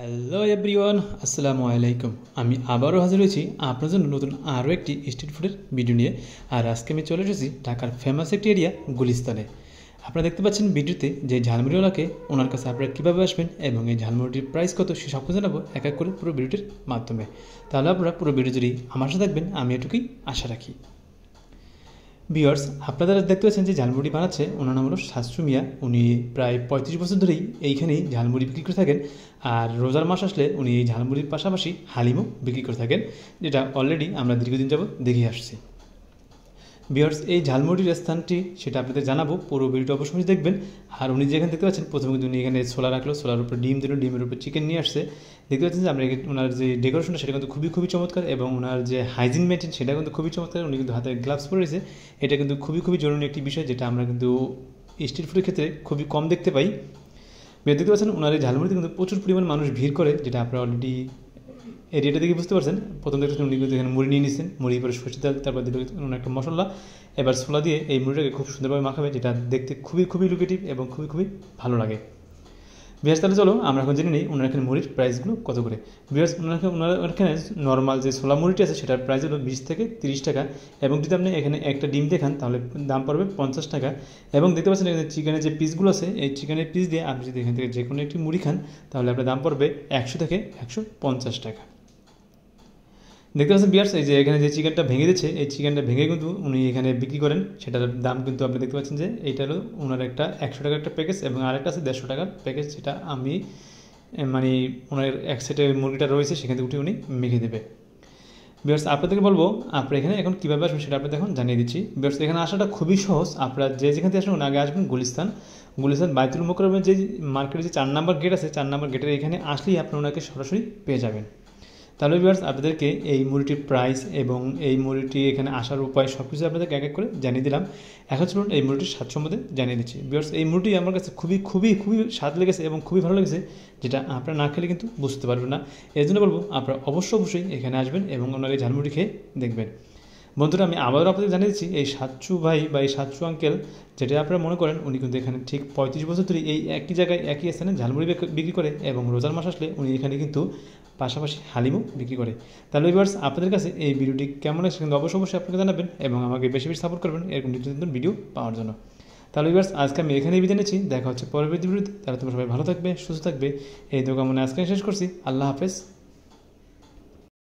Hello everyone, আসসালামু আলাইকুম। আমি আবারও হাজির হয়েছি আপনার জন্য নতুন আরও একটি স্ট্রিট ফুডের ভিডিও নিয়ে। আর আজকে আমি চলে এসেছি ঢাকার ফেমাস একটি এরিয়া গুলিস্তানে। আপনারা দেখতে পাচ্ছেন ভিডিওতে যে ঝালমুড়িওয়ালাকে, ওনার কাছে আপনারা কীভাবে আসবেন এবং এই ঝালমুড়িটির প্রাইস কত সে সব কিছু জানাবো এক এক করে পুরো ভিডিওটির মাধ্যমে। তাহলে আপনারা পুরো ভিডিও যদি আমার সাথে থাকবেন, আমি এটুকুই আশা রাখি। ভিউয়ার্স, আপনারা দেখতে পাচ্ছেন যে ঝালমুড়ি বানাচ্ছে, ওনার নাম হলো শাস্ত্রু মিয়া। উনি প্রায় 35 বছর ধরেই এইখানেই ঝালমুড়ি বিক্রি করে থাকেন। আর রোজার মাস আসলে উনি এই ঝালমুড়ির পাশাপাশি হালিমও বিক্রি করে থাকেন, যেটা অলরেডি আমরা দীর্ঘদিন যাবত দেখে আসছি। ভিউয়ার্স, এই ঝালমুড়ির স্থানটি সেটা আপনাদের জানাবো, পুরো ভিডিওটা অবশ্যই দেখবেন। আর উনি যেখানে দেখতে পাচ্ছেন, প্রথমে কিন্তু উনি এখানে ছোলা রাখলো, ছোলার উপর ডিম দিল, ডিমের উপর চিকেন নিয়ে আসছে। দেখতে পাচ্ছেন যে আমরা ওনার যে ডেকোরেশনটা সেটা কিন্তু খুবই চমৎকার, এবং ওনার যে হাইজিন মেনটেন সেটা কিন্তু খুবই চমৎকার। উনি কিন্তু হাতে গ্লাভস পরে রয়েছে, এটা কিন্তু খুবই জরুরি একটি বিষয়, যেটা আমরা কিন্তু স্ট্রিট ফুডের ক্ষেত্রে খুবই কম দেখতে পাই। দেখতে পাচ্ছেন ওনার এই ঝালমুড়িতে কিন্তু প্রচুর পরিমাণ মানুষ ভিড় করে, যেটা আপনারা অলরেডি এরিয়াটা দেখে বুঝতে পারছেন। প্রথম দেখতে উনি কিন্তু এখানে মুড়ি নিয়ে নিচ্ছেন, মুড়ি পরে সরষে তেল, তারপর দিল ওনার একটা মশলা, এবার ছোলা দিয়ে এই মুড়িটাকে খুব সুন্দরভাবে মাখাবে, যেটা দেখতে খুবই লুকেটিভ এবং খুবই ভালো লাগে। বিয়ার্স, তাহলে চলো আমরা এখন জেনে নিই ওনার এখানে মুড়ির প্রাইসগুলো কত করে। বিয়ার্স, ওনার এখানে নর্মাল যে ছোলা মুড়িটি আছে সেটার প্রাইস হলো 20 থেকে 30 টাকা, এবং যদি আপনি এখানে একটা ডিম দেখান তাহলে দাম পড়বে 50 টাকা। এবং দেখতে পাচ্ছেন এখানে চিকেনের যে পিসগুলো আছে, এই চিকেনের পিস দিয়ে আপনি যদি এখান থেকে যে কোনো একটি মুড়ি খান তাহলে আপনার দাম পড়বে 100 থেকে 150 টাকা। দেখতে পাচ্ছেন ভিউয়ার্স, এই যে এখানে যে চিকেনটা ভেঙে দিচ্ছে, এই চিকেনটা ভেঙে কিন্তু উনি এখানে বিক্রি করেন। সেটার দাম কিন্তু আপনি দেখতে পাচ্ছেন যে এইটা হলো ওনার একটা 100 টাকার একটা প্যাকেজ, এবং আরেকটা আছে 150 টাকার প্যাকেজ, যেটা আমি মানে ওনার এক সেটে মুরগিটা রয়েছে সেখান থেকে উঠে উনি মেখে দেবে। ভিউয়ার্স, আপনাদেরকে বলবো আপনারা এখানে এখন কীভাবে আসবেন সেটা আপনাদের এখন জানিয়ে দিচ্ছি। ভিউয়ার্স, এখানে আসাটা খুবই সহজ। আপনারা যেখান থেকে আসবেন আগে আসবেন গুলিস্তান বাইতুল মোকাররমের যে মার্কেটের যে 4 নম্বর গেট আছে, 4 নম্বর গেটের এখানে আসলেই আপনারা ওনাকে সরাসরি পেয়ে যাবেন। তাহলে ভিউয়ার্স, আপনাদেরকে এই মুড়িটির প্রাইস এবং এই মুড়িটি এখানে আসার উপায় সব কিছু আপনাদেরকে এক এক করে জানিয়ে দিলাম। এখন চলুন এই মুড়িটির স্বাদ সম্বন্ধে জানিয়ে দিচ্ছি। ভিউয়ার্স, এই মুড়িটি আমার কাছে খুবই স্বাদ লেগেছে এবং খুবই ভালো লেগেছে, যেটা আপনারা না খেলে কিন্তু বুঝতে পারবেন না। এর জন্য বলবো আপনারা অবশ্যই এখানে আসবেন এবং ওনার এই ঝালমুড়ি খেয়ে দেখবেন। বন্ধুরা, আমি আবারও আপনাদের জানিয়ে দিচ্ছি, এই সাচ্চু ভাই বা এই সাচ্চু আঙ্কেল, যেটা আপনারা মনে করেন, উনি কিন্তু এখানে ঠিক 35 বছর ধরে এই একই জায়গায় একই স্থানে ঝালমুড়ি বিক্রি করে, এবং রোজার মাস আসলে উনি এখানে কিন্তু পাশাপাশি হালিমও বিক্রি করে। তাহলে ভিউয়ার্স, আপনাদের কাছে এই ভিডিওটি কেমন লাগছে কিন্তু অবশ্যই আপনাকে জানাবেন, এবং আমাকে বেশি সাপোর্ট করবেন এরকম নিত্য ভিডিও পাওয়ার জন্য। তাহলে ভিউয়ার্স, আজকে আমি এখানেই বিদায় নিচ্ছি, দেখা হচ্ছে পরবর্তী ভিডিওতে। তাহলে তোমরা সবাই ভালো থাকবে, সুস্থ থাকবে, এই দোয়া কামনা আজকে শেষ করছি। আল্লাহ হাফেজ।